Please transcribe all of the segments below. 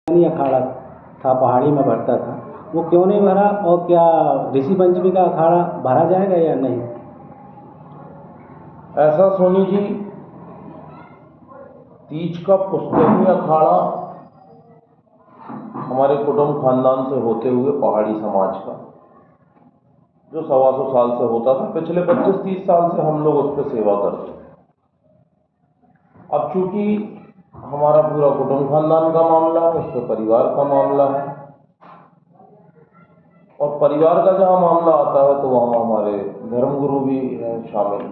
अखाड़ा था, पहाड़ी में भरता था, वो क्यों नहीं भरा और क्या ऋषि पंचमी का अखाड़ा भरा जाएगा या नहीं? ऐसा सोनी जी, तीज का पुस्तकीय अखाड़ा हमारे कुटुंब खानदान से होते हुए पहाड़ी समाज का जो 125 साल से होता था, पिछले 25-30 साल से हम लोग उस पर सेवा करते हैं। अब चूंकि हमारा पूरा कुटुंब खानदान का मामला है, उस पर परिवार का मामला है, और परिवार का जहाँ मामला आता है तो वहाँ हमारे धर्मगुरु भी हैं शामिल,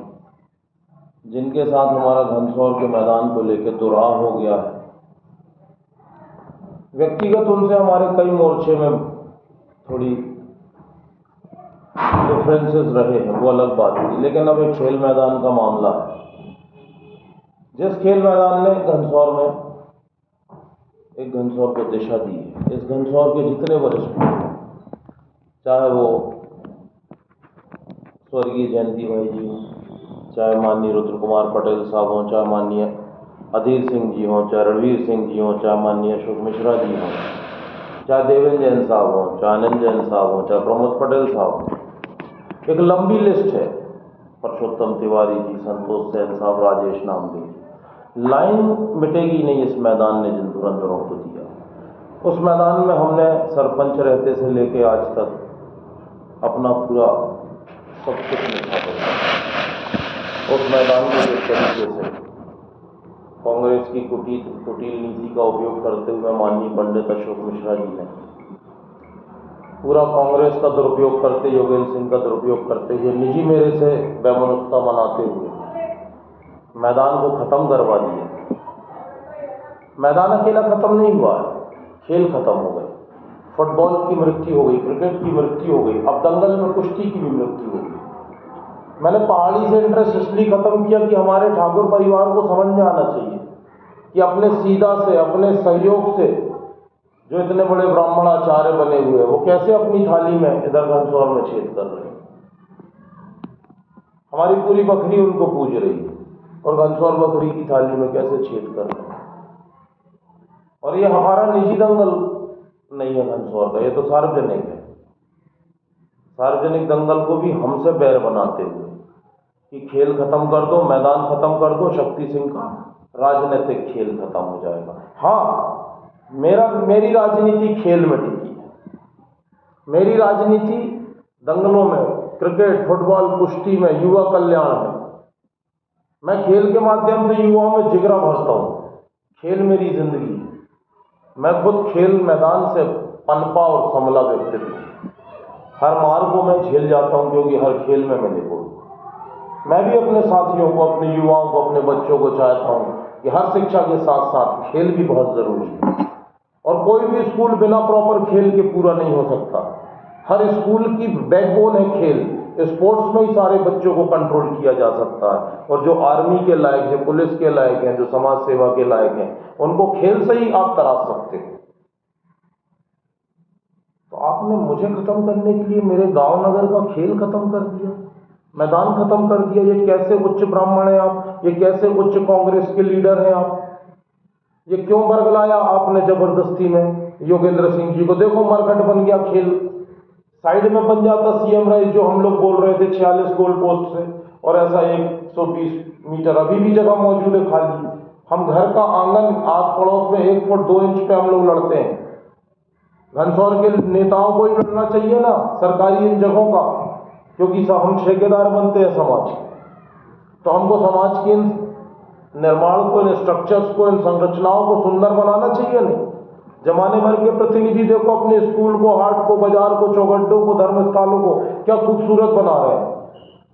जिनके साथ हमारा घनसौर के मैदान को लेकर दुराव हो गया है। व्यक्तिगत उनसे हमारे कई मोर्चे में थोड़ी डिफरेंसेस रहे हैं, वो अलग बात थी, लेकिन अब एक खेल मैदान का मामला है। जिस खेल मैदान ने घनसौर में एक घनसौर को दिशा दी है, इस घनसौर के जितने वरिष्ठ हैं, चाहे वो स्वर्गीय जयंती भाई जी हों, चाहे माननीय रुद्र कुमार पटेल साहब हों, चाहे माननीय अधीर सिंह जी हों, चाहे रणवीर सिंह जी हों, चाहे माननीय अशोक मिश्रा जी हों, चाहे देवेंद्र जैन साहब हों, चाहे आनंद जैन साहब हों, चाहे प्रमोद पटेल साहब हों, एक लंबी लिस्ट है। परषोत्तम तिवारी जी, संतोष सेन साहब, राजेश नामदेव जी, लाइन मिटेगी नहीं इस मैदान ने जिन धुरंधरों को दिया। उस मैदान में हमने सरपंच रहते से लेके आज तक अपना पूरा सब कुछ निभा। उस मैदान को जिस तरीके से कांग्रेस की कुटिल नीति का उपयोग करते हुए माननीय पंडित अशोक मिश्रा जी ने, पूरा कांग्रेस का दुरुपयोग करते, योगेंद्र सिंह का दुरुपयोग करते हुए, निजी मेरे से वैमनस्यता मनाते हुए मैदान को खत्म करवा दिया। मैदान अकेला खत्म नहीं हुआ है, खेल खत्म हो गए, फुटबॉल की मृत्यु हो गई, क्रिकेट की मृत्यु हो गई, अब दंगल में कुश्ती की भी मृत्यु हो गई। मैंने पहाड़ी से इंटरेस्ट इसलिए खत्म किया कि हमारे ठाकुर परिवार को समझ में आना चाहिए कि अपने सीधा से, अपने सहयोग से जो इतने बड़े ब्राह्मणाचार्य बने हुए हैं, वो कैसे अपनी थाली में इधर घनसौर में छेद कर रहे हैं। हमारी पूरी बकरी उनको पूज रही है और घनसौर बकरी की थाली में कैसे छेद कर रहे हैं। और ये हमारा निजी दंगल नहीं है घनसौर का, ये तो सार्वजनिक है। सार्वजनिक दंगल को भी हमसे बैर बनाते हुए कि खेल खत्म कर दो, मैदान खत्म कर दो, शक्ति सिंह का राजनीतिक खेल खत्म हो जाएगा। हाँ, मेरी राजनीति खेल में टिकी है। मेरी राजनीति दंगलों में, क्रिकेट, फुटबॉल, कुश्ती में, युवा कल्याण में। मैं खेल के माध्यम से युवाओं में जिगरा भरता हूं। खेल मेरी जिंदगी है। मैं खुद खेल मैदान से पनपा और संभला व्यक्तित्व। हर मार को मैं झेल जाता हूं क्योंकि हर खेल में मैं निपुण। मैं भी अपने साथियों को, अपने युवाओं को, अपने बच्चों को चाहता हूं कि हर शिक्षा के साथ साथ खेल भी बहुत जरूरी है, और कोई भी स्कूल बिना प्रॉपर खेल के पूरा नहीं हो सकता। हर स्कूल की बैकबोन है खेल। स्पोर्ट्स में ही सारे बच्चों को कंट्रोल किया जा सकता है, और जो आर्मी के लायक है, पुलिस के लायक हैं, जो समाज सेवा के लायक हैं, उनको खेल से ही आप तराश सकते हो। तो आपने मुझे खत्म करने के लिए मेरे गांव नगर का खेल खत्म कर दिया, मैदान खत्म कर दिया। ये कैसे उच्च ब्राह्मण हैं आप? ये कैसे उच्च कांग्रेस के लीडर हैं आप? ये क्यों बरगलाया आपने जबरदस्ती में योगेंद्र सिंह जी को? देखो, मरकट बन गया खेल। साइड में बन जाता सीएम राइस, जो हम लोग बोल रहे थे 46 गोल पोस्ट से, और ऐसा 120 मीटर अभी भी जगह मौजूद है खाली। हम घर का आंगन आस पड़ोस में 1 फुट 2 इंच पे हम लोग लड़ते हैं। घनसौर के नेताओं को ही लड़ना चाहिए ना सरकारी इन जगहों का, क्योंकि हम ठेकेदार बनते हैं समाज के। तो हमको समाज के इन निर्माण को, इन स्ट्रक्चर्स को, इन संरचनाओं को सुंदर बनाना चाहिए। नहीं, जमाने भर के प्रतिनिधि देखो अपने स्कूल को, हाट को, बाजार को, चौगड्डों को, धर्मस्थलों को क्या खूबसूरत बना रहे हैं।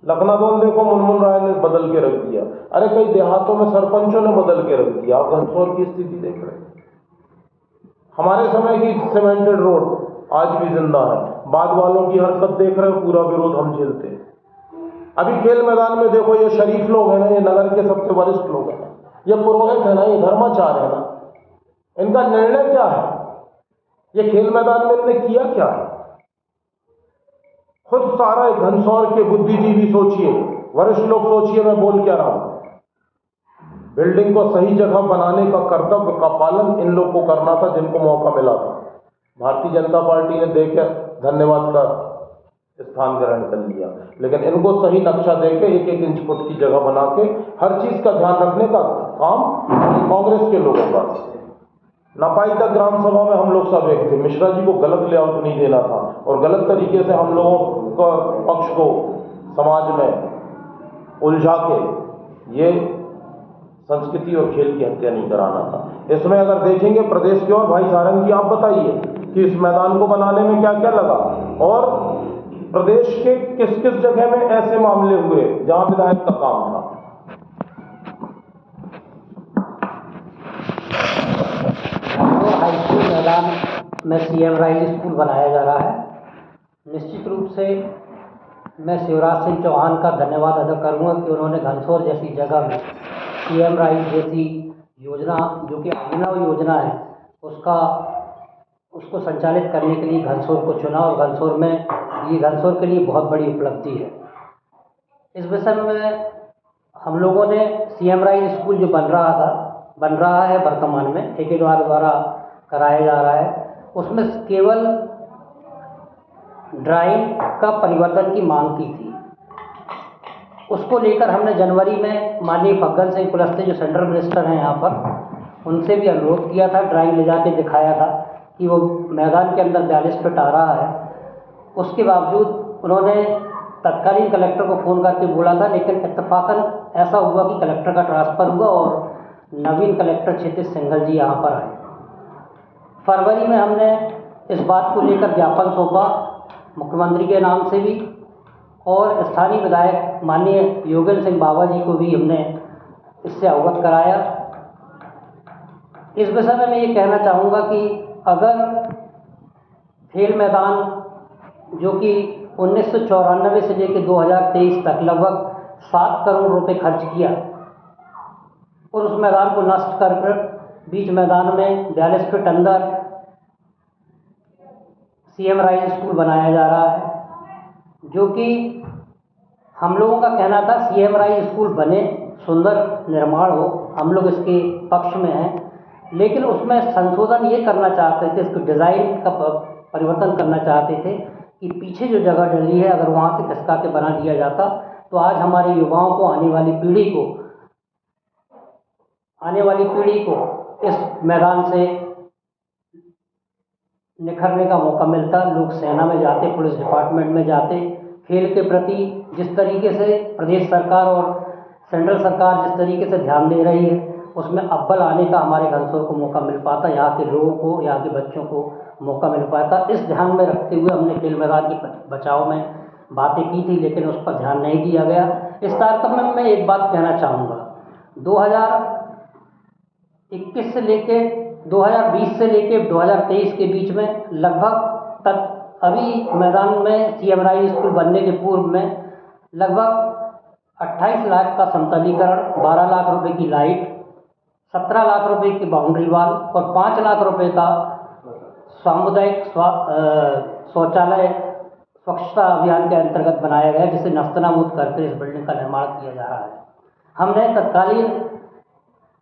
लखनादौन देखो, मुनमुन राय ने बदल के रख दिया। अरे कई देहातों में सरपंचों ने बदल के रख दिया। आप घनसौर की स्थिति देख रहे हैं। हमारे समय की सीमेंटेड रोड आज भी जिंदा है। बाद वालों की हरकत देख रहे हो, पूरा विरोध हम झेलते हैं। अभी खेल मैदान में देखो, ये शरीफ लोग हैं ना, ये नगर के सबसे वरिष्ठ लोग हैं, ये पुरोहित है ना, ये धर्माचार्य है ना, इनका निर्णय क्या है? ये खेल मैदान में इन्होंने किया क्या है? खुद सारा घनसौर के बुद्धिजीवी सोचिए, वरिष्ठ लोग सोचिए मैं बोल क्या रहा हूं। बिल्डिंग को सही जगह बनाने का कर्तव्य का पालन इन लोग को करना था जिनको मौका मिला था। भारतीय जनता पार्टी ने देखे धन्यवाद का स्थान ग्रहण कर लिया, लेकिन इनको सही नक्शा देके एक एक इंच फुट की जगह बना के हर चीज का ध्यान रखने का काम कांग्रेस के लोगों का। नापाई ग्राम सभा में हम लोग सब एक थे, मिश्रा जी को गलत लेआउट नहीं देना था और गलत तरीके से हम लोगों का पक्ष को समाज में उलझा के ये संस्कृति और खेल की हत्या नहीं कराना था। इसमें अगर देखेंगे प्रदेश की ओर, भाई सारंग जी आप बताइए कि इस मैदान को बनाने में क्या क्या लगा और प्रदेश के किस किस जगह में ऐसे मामले हुए जहां विधायक का काम था। हाई स्कूल मैदान में सीएम राइज स्कूल बनाया जा रहा है। निश्चित रूप से मैं शिवराज सिंह चौहान का धन्यवाद अदा करूंगा कि उन्होंने घनसोर जैसी जगह में सीएम राइज जैसी योजना, जो कि अभिनव योजना है, उसको संचालित करने के लिए घनसोर को चुना और घनसोर में ये घनसोर के लिए बहुत बड़ी उपलब्धि है। इस विषय में हम लोगों ने सीएम राइज स्कूल जो बन रहा है वर्तमान में ठेकेदार द्वारा कराया जा रहा है, उसमें केवल ड्राइंग का परिवर्तन की मांग की थी। उसको लेकर हमने जनवरी में माननीय फग्गन सिंह कुलस्ते जो सेंट्रल मिनिस्टर हैं यहाँ पर, उनसे भी अनुरोध किया था, ड्राइंग ले जाके दिखाया था कि वो मैदान के अंदर 42 फीट आ रहा है। उसके बावजूद उन्होंने तत्कालीन कलेक्टर को फ़ोन करके बोला था, लेकिन इत्तेफाकन ऐसा हुआ कि कलेक्टर का ट्रांसफ़र हुआ और नवीन कलेक्टर क्षितिज सिंघल जी यहाँ पर आए। फरवरी में हमने इस बात को लेकर ज्ञापन सौंपा मुख्यमंत्री के नाम से भी, और स्थानीय विधायक माननीय योगेंद्र सिंह बाबा जी को भी हमने इससे अवगत कराया। इस विषय में मैं ये कहना चाहूँगा कि अगर खेल मैदान जो कि 1994 से लेकर 2023 तक लगभग 7 करोड़ रुपए खर्च किया और उस मैदान को नष्ट कर बीच मैदान में 42 फीट अंदर सीएम राइज स्कूल बनाया जा रहा है, जो कि हम लोगों का कहना था सीएम राइज स्कूल बने, सुंदर निर्माण हो, हम लोग इसके पक्ष में हैं, लेकिन उसमें संशोधन ये करना चाहते थे, इसको डिज़ाइन का परिवर्तन करना चाहते थे कि पीछे जो जगह डली है अगर वहाँ से खिसका के बना दिया जाता तो आज हमारे युवाओं को, आने वाली पीढ़ी को इस मैदान से निखरने का मौका मिलता। लोग सेना में जाते, पुलिस डिपार्टमेंट में जाते। खेल के प्रति जिस तरीके से प्रदेश सरकार और सेंट्रल सरकार जिस तरीके से ध्यान दे रही है, उसमें अव्वल आने का हमारे घनसोर को मौका मिल पाता, यहाँ के लोगों को, यहाँ के बच्चों को मौका मिल पाता। इस ध्यान में रखते हुए हमने खेल मैदान के बचाव में बातें की थी, लेकिन उस पर ध्यान नहीं दिया गया। इस तारतम्य में मैं एक बात कहना चाहूँगा, 2021 से लेके 2020 से लेके 2023 के बीच में लगभग तक अभी मैदान में सीएम राइज स्कूल बनने के पूर्व में लगभग 28 लाख का समतलीकरण, 12 लाख रुपए की लाइट, 17 लाख रुपए की बाउंड्री वॉल और 5 लाख रुपए का सामुदायिक शौचालय स्वच्छता अभियान के अंतर्गत बनाया गया, जिसे नस्तनाबूद करके इस बिल्डिंग का निर्माण किया जा रहा है। हमने तत्कालीन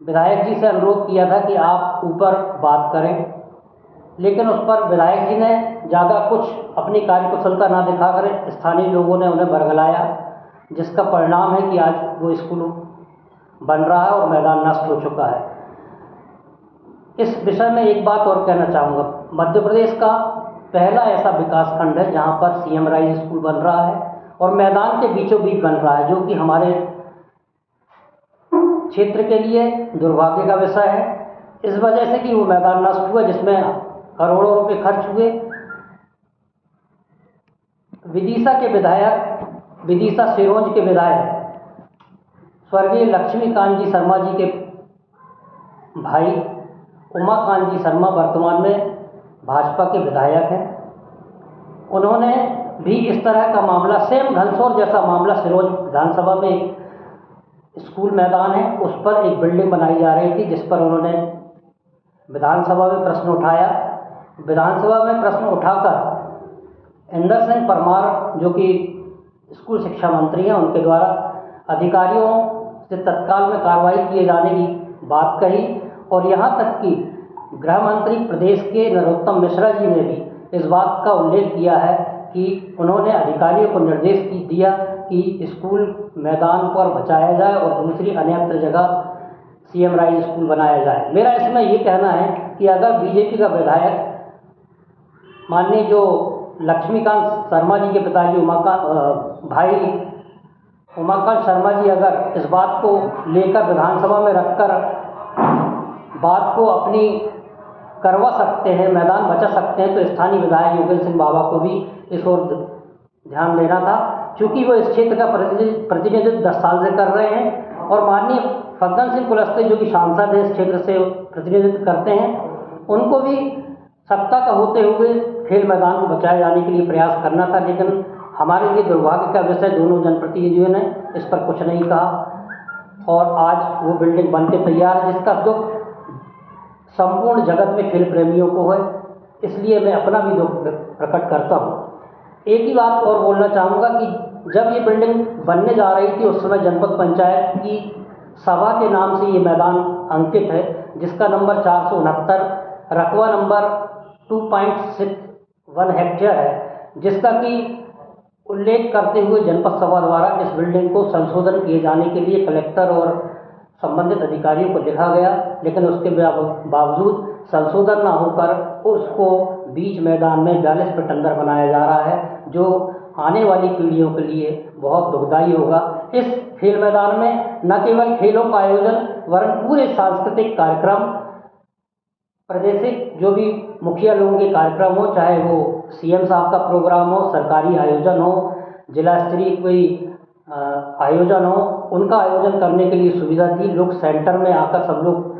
विधायक जी से अनुरोध किया था कि आप ऊपर बात करें, लेकिन उस पर विधायक जी ने ज़्यादा कुछ अपनी कार्यकुशलता ना दिखाकर स्थानीय लोगों ने उन्हें बरगलाया, जिसका परिणाम है कि आज वो स्कूल बन रहा है और मैदान नष्ट हो चुका है। इस विषय में एक बात और कहना चाहूँगा, मध्य प्रदेश का पहला ऐसा विकास खंड है जहाँ पर सीएम राइज स्कूल बन रहा है और मैदान के बीचों बीच बन रहा है, जो कि हमारे क्षेत्र के लिए दुर्भाग्य का विषय है, इस वजह से कि वो मैदान नष्ट हुआ जिसमें करोड़ों रुपए खर्च हुए। विदिशा सिरोंज के विधायक स्वर्गीय लक्ष्मीकांत जी शर्मा जी के भाई उमाकांत जी शर्मा वर्तमान में भाजपा के विधायक हैं। उन्होंने भी इस तरह का मामला, सेम घनसोर जैसा मामला, सिरोंज विधानसभा में एक स्कूल मैदान है, उस पर एक बिल्डिंग बनाई जा रही थी, जिस पर उन्होंने विधानसभा में प्रश्न उठाया। विधानसभा में प्रश्न उठाकर इंदर सिंह परमार, जो कि स्कूल शिक्षा मंत्री हैं, उनके द्वारा अधिकारियों से तत्काल में कार्रवाई किए जाने की बात कही। और यहाँ तक कि गृह मंत्री प्रदेश के नरोत्तम मिश्रा जी ने भी इस बात का उल्लेख किया है कि उन्होंने अधिकारियों को निर्देश दिया कि स्कूल मैदान पर बचाया जाए और दूसरी अन्यत्र जगह सीएम राइज स्कूल बनाया जाए। मेरा इसमें ये कहना है कि अगर बीजेपी का विधायक माननीय जो लक्ष्मीकांत शर्मा जी के पिताजी भाई उमाकांत शर्मा जी अगर इस बात को लेकर विधानसभा में रखकर बात को अपनी करवा सकते हैं, मैदान बचा सकते हैं, तो स्थानीय विधायक योगेंद्र सिंह बाबा को भी इस ओर ध्यान देना था, क्योंकि वो इस क्षेत्र का प्रतिनिधित्व 10 साल से कर रहे हैं। और माननीय फग्गन सिंह कुलस्ते जो कि सांसद हैं, इस क्षेत्र से प्रतिनिधित्व करते हैं, उनको भी सत्ता का होते हुए खेल मैदान को बचाए जाने के लिए प्रयास करना था। लेकिन हमारे लिए दुर्भाग्य का विषय दोनों जनप्रतिनिधियों ने इस पर कुछ नहीं कहा और आज वो बिल्डिंग बन के तैयार है, जिसका दुख संपूर्ण जगत में खेल प्रेमियों को है। इसलिए मैं अपना भी दुख प्रकट करता हूँ। एक ही बात और बोलना चाहूँगा कि जब ये बिल्डिंग बनने जा रही थी उस समय जनपद पंचायत की सभा के नाम से ये मैदान अंकित है, जिसका नंबर 469 रकबा नंबर 2.61 हेक्टेयर है, जिसका कि उल्लेख करते हुए जनपद सभा द्वारा इस बिल्डिंग को संशोधन किए जाने के लिए कलेक्टर और संबंधित अधिकारियों को लिखा गया। लेकिन उसके बावजूद संशोधन न होकर उसको बीच मैदान में 42 फीट अंदर बनाया जा रहा है, जो आने वाली पीढ़ियों के लिए बहुत दुखदायी होगा। इस खेल मैदान में न केवल खेलों का आयोजन वरन पूरे सांस्कृतिक कार्यक्रम, प्रादेशिक जो भी मुखिया लोगों के कार्यक्रम हो, चाहे वो सीएम साहब का प्रोग्राम हो, सरकारी आयोजन हो, जिला स्तरीय कोई आयोजन हो, उनका आयोजन करने के लिए सुविधा थी। लोग सेंटर में आकर सब लोग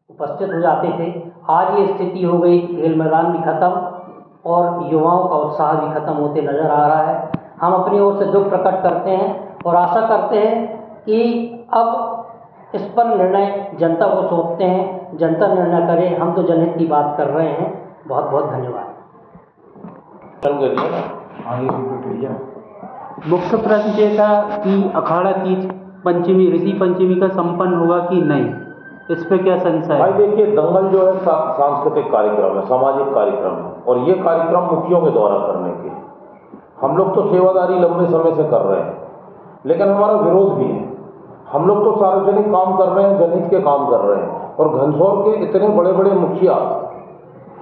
उपस्थित हो जाते थे। आज ये स्थिति हो गई, खेल मैदान भी खत्म और युवाओं का उत्साह भी खत्म होते नजर आ रहा है। हम अपनी ओर से दुख प्रकट करते हैं और आशा करते हैं कि अब इस पर निर्णय जनता को सौंपते हैं, जनता निर्णय करे। हम तो जनहित की बात कर रहे हैं। बहुत बहुत धन्यवाद। मुख्य प्रश्न ये था कि अखाड़ा तीज पंचमी, ऋषि पंचमी का संपन्न होगा कि नहीं, इस पे क्या संशय है? भाई देखिए, दंगल जो है सांस्कृतिक कार्यक्रम है, सामाजिक कार्यक्रम है और ये कार्यक्रम मुखियों के द्वारा करने के। हम लोग तो सेवादारी लंबे समय से कर रहे हैं, लेकिन हमारा विरोध भी है। हम लोग तो सार्वजनिक काम कर रहे हैं, जनहित के काम कर रहे हैं। और घनसौर के इतने बड़े बड़े मुखिया,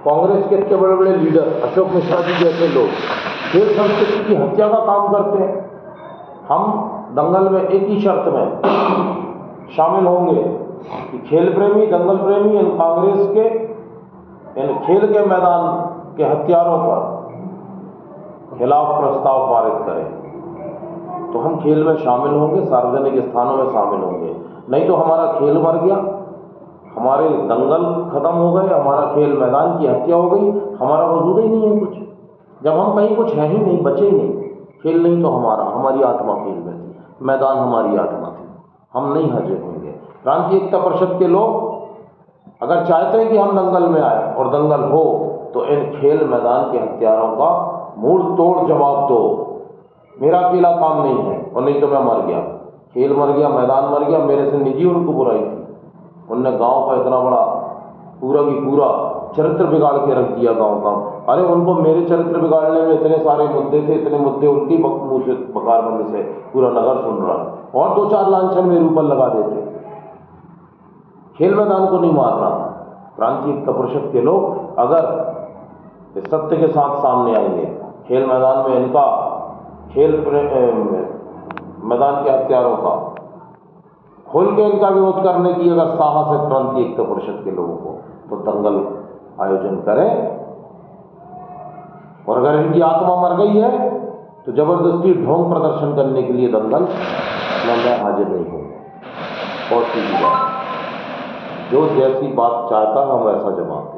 कांग्रेस के इतने बड़े बड़े लीडर, अशोक मिश्रा जी जैसे लोग खेल संस्कृति की हत्या का काम करते हैं। हम दंगल में एक ही शर्त में शामिल होंगे कि खेल प्रेमी, दंगल प्रेमी इन कांग्रेस के इन खेल के मैदान के हत्यारों पर खिलाफ प्रस्ताव पारित करें तो हम खेल में शामिल होंगे, सार्वजनिक स्थानों में शामिल होंगे। नहीं तो हमारा खेल मर गया, हमारे दंगल खत्म हो गए, हमारा खेल मैदान की हत्या हो गई, हमारा वजूद ही नहीं है कुछ। जब हम कहीं कुछ है ही नहीं, बचे ही नहीं, खेल नहीं तो हमारी आत्मा खेल में थी, मैदान हमारी आत्मा थी, हम नहीं हाजिर होंगे। प्रांतीय एकता परिषद के लोग अगर चाहते हैं कि हम दंगल में आए और दंगल हो, तो इन खेल मैदान के हत्यारों का मुंह तोड़ जवाब दो। मेरा अकेला काम नहीं है, और नहीं तो मैं मर गया, खेल मर गया, मैदान मर गया। मेरे से निजी उनको बुराई थी, उनने गांव का इतना बड़ा पूरा की पूरा चरित्र बिगाड़ के रख दिया गांव का। अरे उनको मेरे चरित्र बिगाड़ने में इतने सारे मुद्दे थे, इतने मुद्दे उनकी मुंह से बकारबंद से पूरा नगर सुन रहा है, और 2-4 लांछन मेरे ऊपर लगा देते। खेल मैदान को नहीं मारना। प्रांतीय एकता परिषद के लोग अगर इस सत्य के साथ सामने आएंगे, खेल मैदान में इनका खेल मैदान के हत्यारों का खोल के इनका विरोध करने की अगर साहस है प्रांतीय एकता परिषद के लोगों को, तो दंगल आयोजन करें। और अगर इनकी आत्मा मर गई है तो जबरदस्ती ढोंग प्रदर्शन करने के लिए दंगल में मैं हाजिर नहीं हूँ। और सीधी बात, जो जैसी बात चाहता है हम वैसा जवाब दें।